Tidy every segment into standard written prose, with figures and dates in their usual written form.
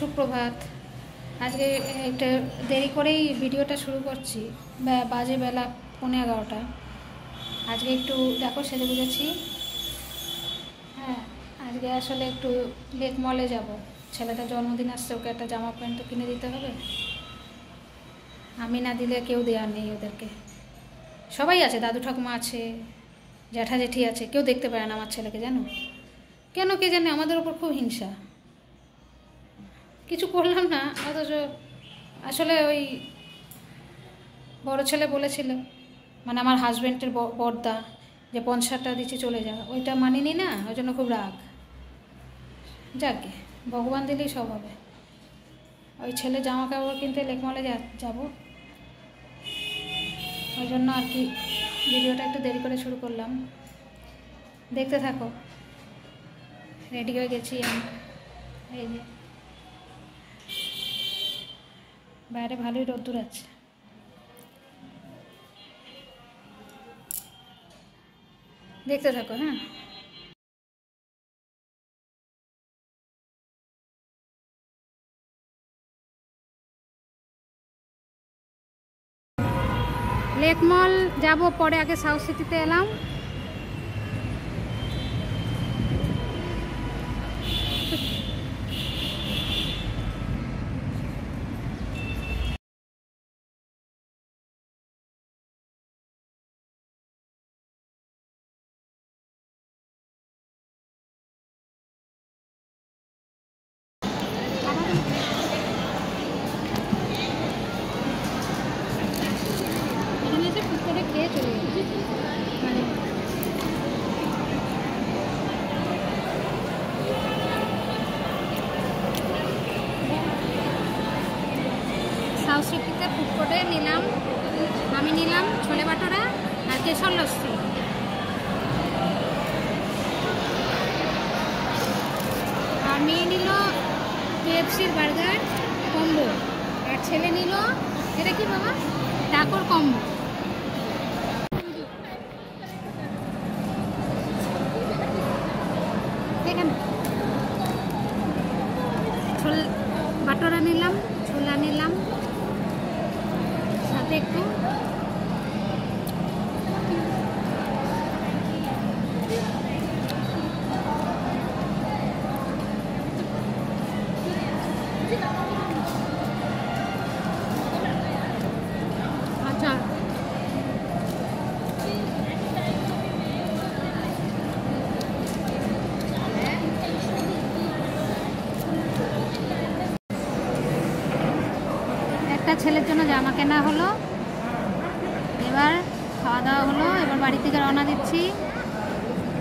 সুপ্রভাত। আজকে একটা দেরি করেই ভিডিওটা শুরু করছি, বাজে বেলা 11:15। আজকে একটু দেখো সেজে বুঝেছি। হ্যাঁ, আজকে আসলে একটু লেক মলে যাব। ছেলেটার জন্মদিন আসছে, ওকে একটা জামা প্যান্ট তো কিনে দিতে হবে। আমি না দিলে কেউ দেওয়ার নেই ওদেরকে। সবাই আছে, দাদু ঠাকুমা আছে, জ্যাঠা জেঠি আছে, কেউ দেখতে পারে না আমার ছেলেকে, জানো কেন কে জানে? আমাদের ওপর খুব হিংসা। কিছু করলাম না, অথচ আসলে ওই বড় ছেলে বলেছিল, মানে আমার হাজব্যান্ডের বড়দা, যে 50টা দিচ্ছি চলে যা, ওইটা মানিনি না, ওই জন্য খুব রাগ। যাকে ভগবান দিলেই সব হবে। ওই ছেলে জামা কাপড় কিনতে লেকমলে যাব, ওই জন্য আর কি ভিডিওটা একটু দেরি করে শুরু করলাম। দেখতে থাকো। রেডি হয়ে গেছি আমি, এই যে বাইরে ভালোই রোদ্দুর আছে। দেখতে থাকো। হ্যাঁ, লেক মল যাব, পরে আগে সাউথ সিটিতে এলাম। এখানে এসে ফুড করে খেয়ে চলে গেছি। মানে সাউথ সিটিতে ফুড কোর্টে নিলাম, আমি নিলাম ছোলে বাটোরা আর কেশর লস্যি। আর মেয়ে নিল KFCর বার্গার কম্বো, আর ছেলে নিল এটা কি বাবা, টাকোর কম্বো। এখানে বাটোরা নিলাম, ছোলা নিলাম, সাথে একটু আচার। একটা ছেলের জন্য জামা কেনা হলো, এবার খাওয়া দাওয়া হলো, এবার বাড়ি থেকে রওনা দিচ্ছি।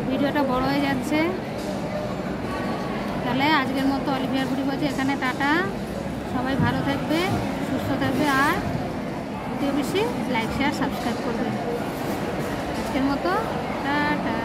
ভিডিওটা বড় হয়ে যাচ্ছে, তাহলে আজকের মতো অলিভিয়ার বুড়ি বলছে এখানে টাটা। সবাই ভালো থাকবে, সুস্থ থাকবে, আর ভিডিও বেশি লাইক শেয়ার সাবস্ক্রাইব করবে। আজকের মতো টাটা।